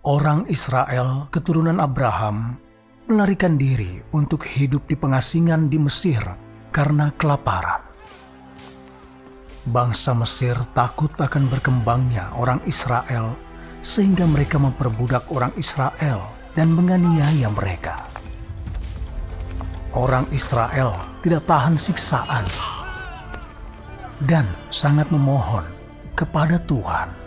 Orang Israel keturunan Abraham melarikan diri untuk hidup di pengasingan di Mesir karena kelaparan. Bangsa Mesir takut akan berkembangnya orang Israel sehingga mereka memperbudak orang Israel dan menganiaya mereka. Orang Israel tidak tahan siksaan dan sangat memohon kepada Tuhan.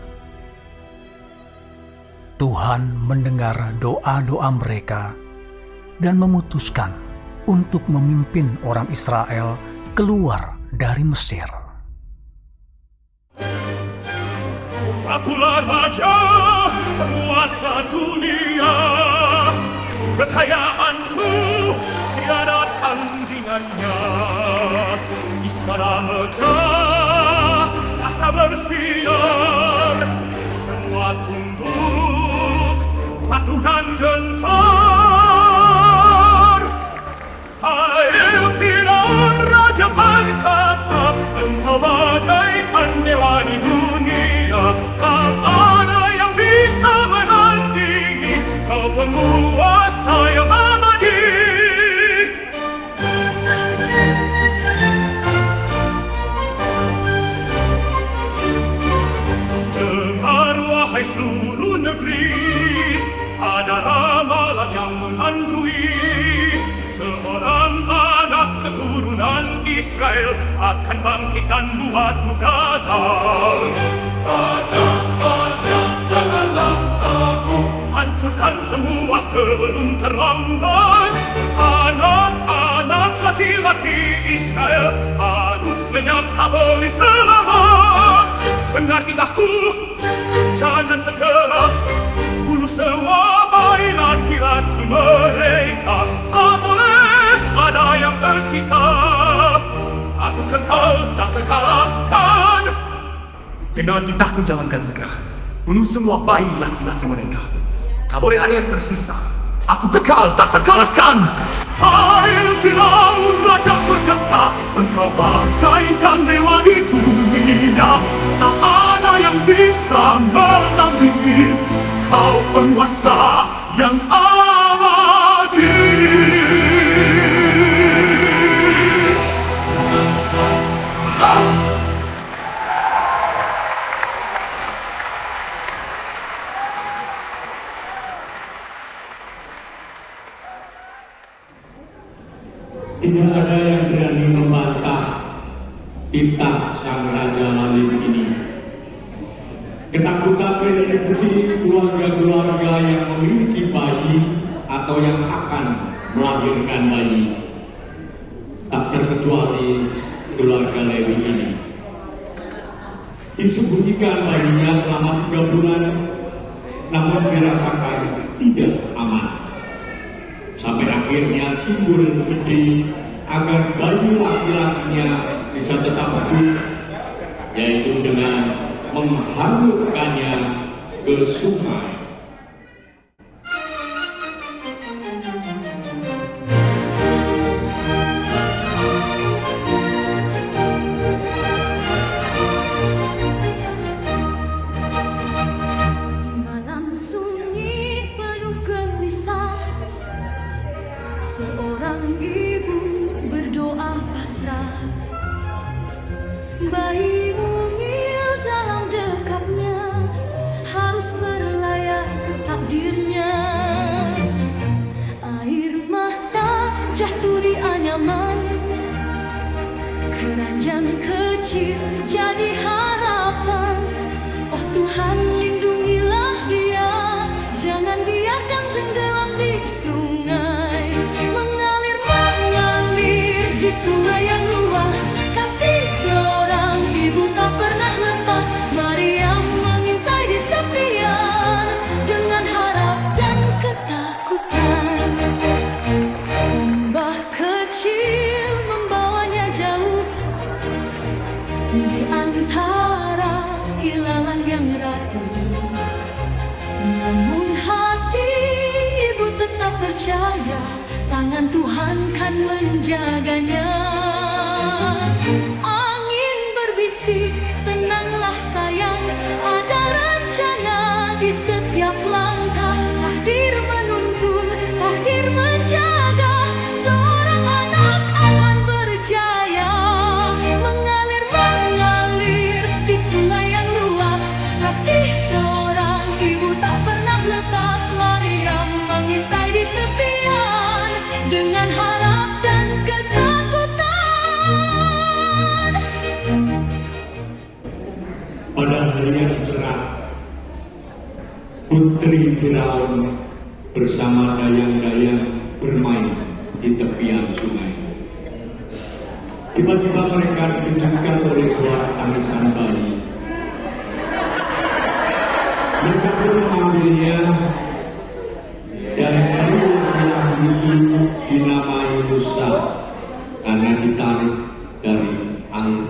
Tuhan mendengar doa-doa mereka dan memutuskan untuk memimpin orang Israel keluar dari Mesir. Akulah Raja penguasa dunia, kekayaanku tiada tandingannya. Istana megah, tahta bersinar, semua tunduk, patuh dan gentar. Hai Firaun, Raja perkasa, engkau bagaikan dewa di dunia. Tak ada yang bisa menandingi, kau penguasa yang abadi. Dengar wahai seluruh negeri, ada ramalan yang menghantui. Seorang anak keturunan Israel akan bangkit dan buat gagal. Raja, janganlah takut, hancurkan semua sebelum terlambat. Anak-anak laki-laki Israel harus menyapa beri selamat. Dengar titahku, jangan segera bunuh semua bayi laki-laki mereka. Tak boleh ada yang tersisa. Aku kekal, tak terkalahkan. Dengar titahku, jalankan segera bunuh semua bayi laki-laki mereka. Tak boleh ada yang tersisa. Aku kekal, tak terkalahkan. Hai Firaun, Raja perkasa, engkau bagaikan dewa di dunia. Tak ada yang bisa menandingi, kau penguasa yang abadi. Tidak ada yang berani membantah titah sang Raja Malim ini. Ketakutan meliputi keluarga-keluarga yang memiliki bayi atau yang akan melahirkan bayi. Tak terkecuali keluarga Lewi ini. Disembunyikan bayinya selama 3 bulan, namun dirasakan tidak aman. Sampai akhirnya timbul ide agar bayi laki-lakinya bisa tetap hidup, yaitu dengan menghanyutkannya ke sungai. Seorang ibu berdoa pasrah, bayi mungil dalam dekapnya, harus berlayar ke takdirnya. Air mata jatuh di anyaman, keranjang kecil jadi harapan. Oh Tuhan, lindungilah dia, jangan biarkan tenggelam di sungai. Di sungai yang luas, kasih seorang ibu tak pernah lepas. Maria mengintai di tepian dengan harap dan ketakutan. Ombak kecil membawanya jauh di antara ilalang yang rapuh. Namun hati ibu tetap percaya, tangan Tuhan kan menjaganya. Angin berbisik, tenanglah sayang, ada rencana di setiap langkah. pada hari yang cerah, putri Firaun bersama dayang-dayang bermain di tepian sungai. Tiba-tiba mereka dikejutkan oleh suara tangisan bayi. Mereka pun mengambilnya dan bayi yang itu dinamai Musa karena ditarik dari air.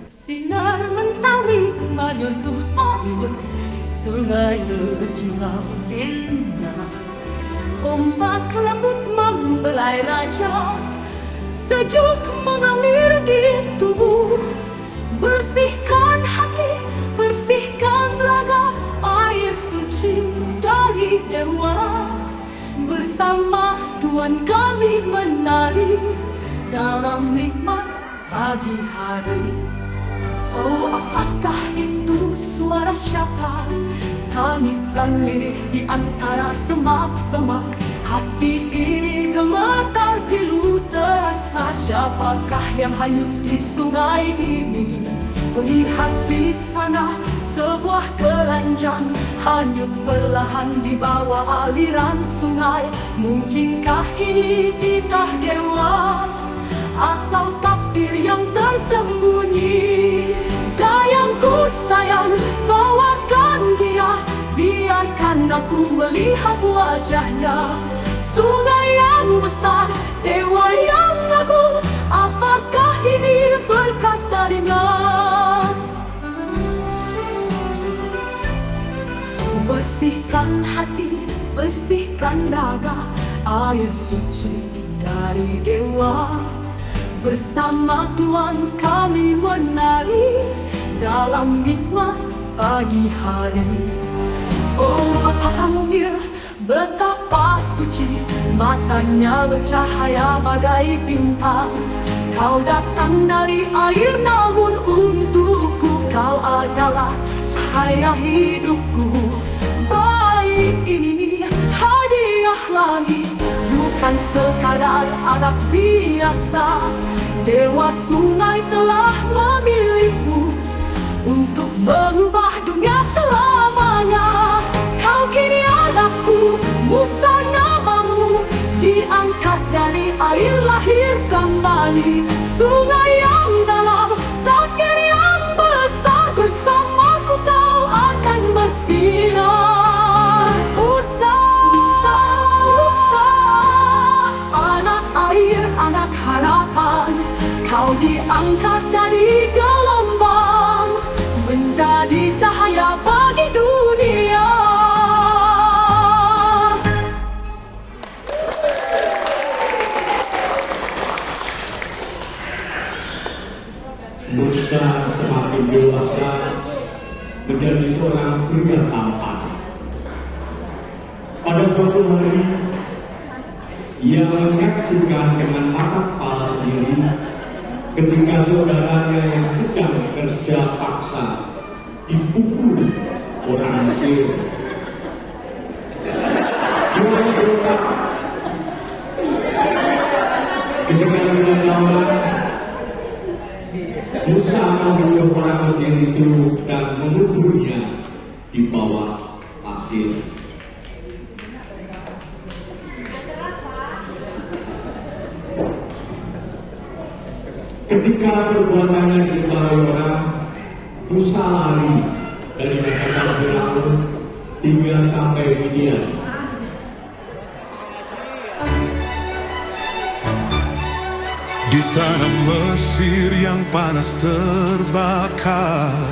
Sinar mentari menyentuh air, sungai berkilau indah. Ombak lembut membelai raja, sejuk mengalir di tubuh. Bersihkan hati, bersihkan raga, air suci dari dewa. Bersama Tuhan kami menari dalam nikmat pagi hari. Oh, apakah itu suara siapa? Tangisan lirih di antara semak-semak. Hati ini gemetar pilu terasa. Siapakah yang hanyut di sungai ini? Lihat di sana sebuah keranjang hanyut perlahan di bawah aliran sungai. Mungkinkah ini titah dewa atau takdir yang tersembunyi? Dayangku sayang, bawakan dia, biarkan aku melihat wajahnya. Sungai yang besar, dewa yang agung, apakah ini berkat darinya? Bersihkan hati, bersihkan raga, air suci dari dewa. Bersama Tuhan kami menari dalam nikmat pagi hari. Oh, Amir, betapa suci, matanya bercahaya bagai bintang. Kau datang dari air, namun untukku kau adalah cahaya hidupku. Bayi ini hadiah lagi, bukan sekadar anak biasa. Dewa sungai telah memilihmu untuk mengubah dunia selamanya. Kau kini anakku, Musa namamu, diangkat dari air lahir kembali. Sungai yang dalam, takdir yang besar, bersamaku kau akan bersinar. Musa, Musa, Musa, anak air, anak harapan. Kau diangkat dari gelombang menjadi cahaya bagi dunia. Musa semakin dewasa menjadi seorang pria tampan. Pada suatu hari, ia menyaksikan dengan mata kepala sendiri ketika saudaranya yang sedang kerja paksa dipukul orang Mesir. Cuma berotak. Ketika berjalan, Musa membunuh orang Mesir itu dan menguburnya di bawah pasir. Ketika perbuatannya diketahui orang, Musa lari dari hadapan Firaun hingga sampai Midian. Di tanah Mesir yang panas terbakar,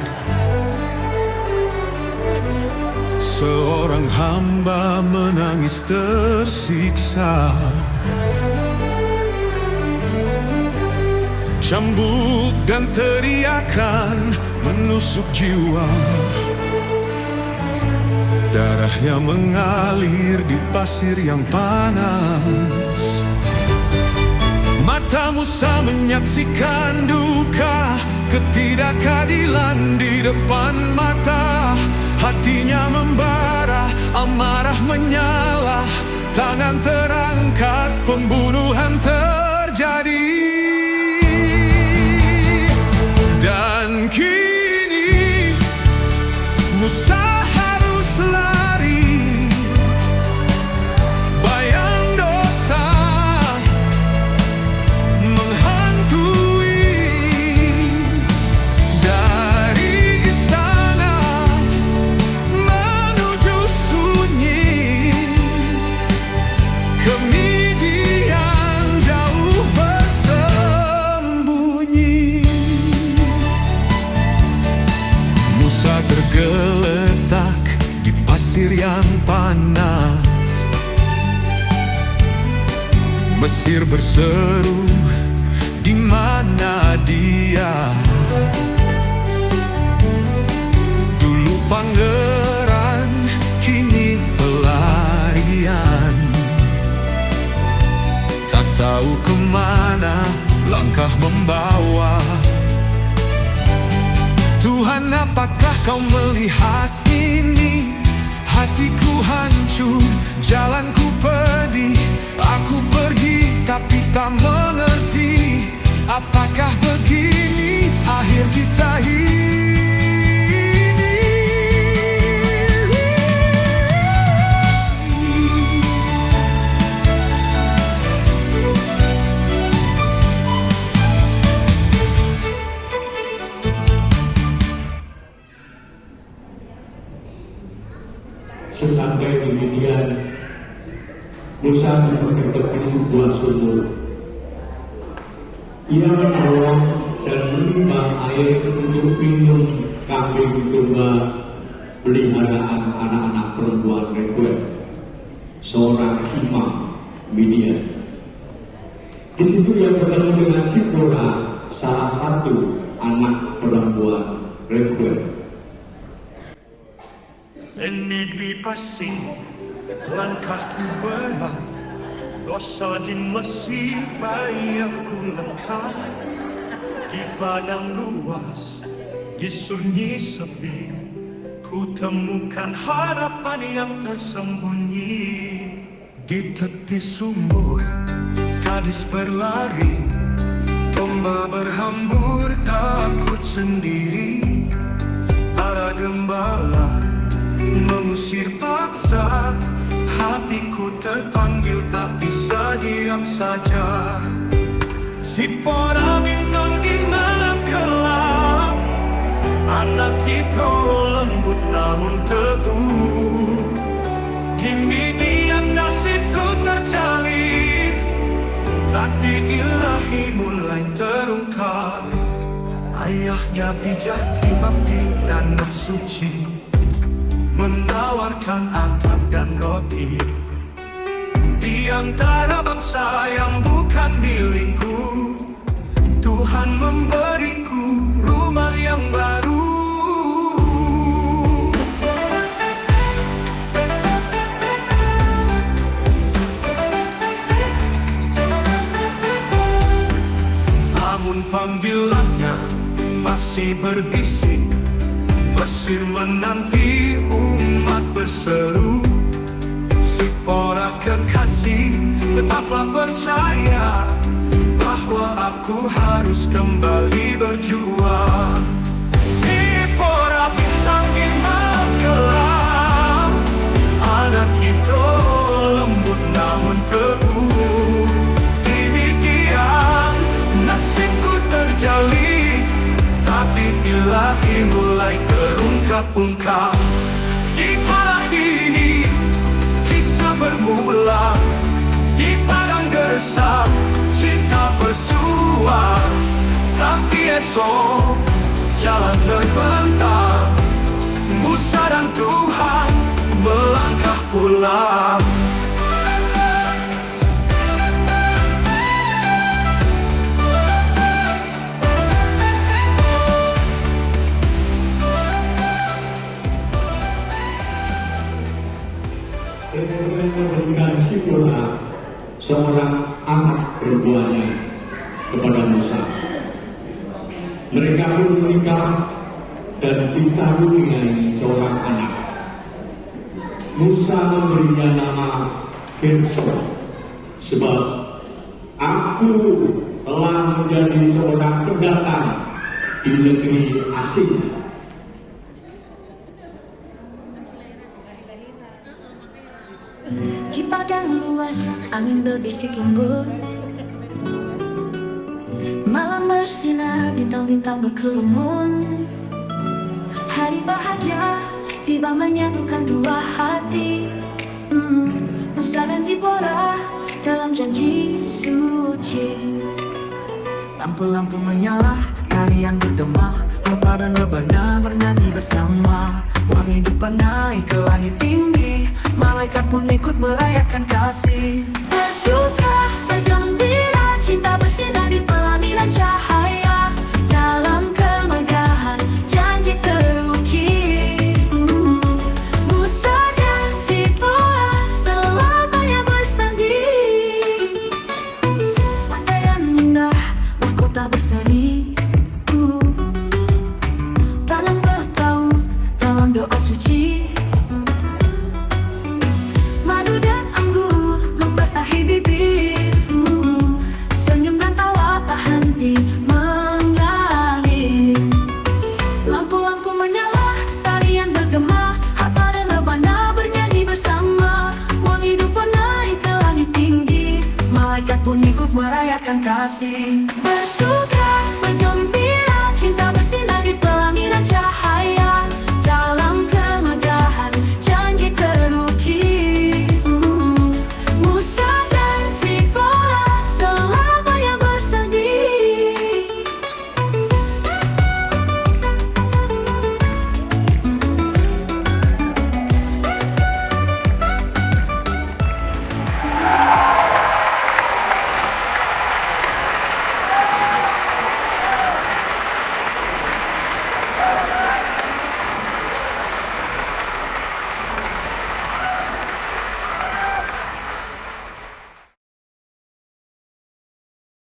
seorang hamba menangis tersiksa. Cambuk dan teriakan menusuk jiwa. Darahnya mengalir di pasir yang panas. Mata Musa menyaksikan duka, ketidakadilan di depan mata. Hatinya membara, amarah menyala. Tangan terangkat, pembunuhan terjadi. Dan kini Mesir berseru, di mana dia? Dulu pangeran, kini pelarian. Tak tahu kemana langkah membawa. Tuhan, apakah kau melihat ini? Hatiku hancur, jalanku pedih. Aku pergi tapi tak mengerti. Apakah begini akhir kisah ini? Sesampai di Midian, Musa diperketat di sebuah sumur. Ia menolong dan menimbang air untuk minum kambing domba peliharaan anak-anak perempuan Reuel, seorang imam Midian. Di situ ia bertemu dengan Sipora, salah satu anak perempuan Reuel. Negeri pasir, langkahku berat. Dosa di Mesir, bayangku lengkap. Di padang luas, di sunyi sepi, ku temukan harapan yang tersembunyi. Di tepi sumur, gadis berlari, domba berhambur takut sendiri. Para gembala mengusir paksa, hatiku terpanggil tak bisa diam saja. Sipora bintang di malam gelap, anak itu lembut namun teguh. Di Midian nasibku terjalin, takdir ilahi mulai terungkap. Ayahnya bijak imam di tanah suci, menawarkan atap dan roti. Di antara bangsa yang bukan milikku, Tuhan memberiku rumah yang baru. Namun panggilannya masih berbisik. Mesir menanti, umat berseru. Sipora kekasih, tetaplah percaya bahwa aku harus kembali berjuang. Sipora bintang di malam gelap, anak itu lembut namun teguh. Di Midian nasibku terjalin, tapi ilahi mulai terungkap-ungkap. Di padang ini kisah bermula, di padang gersam cinta bersua. Tapi esok jalan terbentang, Musa dan Tuhan melangkah pulang. Reuel memberikan Sipora, seorang anak perempuannya, kepada Musa. Mereka pun menikah dan dikaruniai seorang anak. Musa memberinya nama Gersom, sebab aku telah menjadi seorang pendatang di negeri asing. Di padang luas, angin berbisik lembut. Malam bersinar, bintang-bintang berkerumun. Hari bahagia tiba menyatukan dua hati. Musa dan Sipora dalam janji suci. Lampu-lampu menyala, tarian berdemah, Hafa dan rebana bernyanyi bersama. Wangi dupa naik ke langit tinggi, malaikat pun ikut merayakan kasih. Bersuka, bergembira asing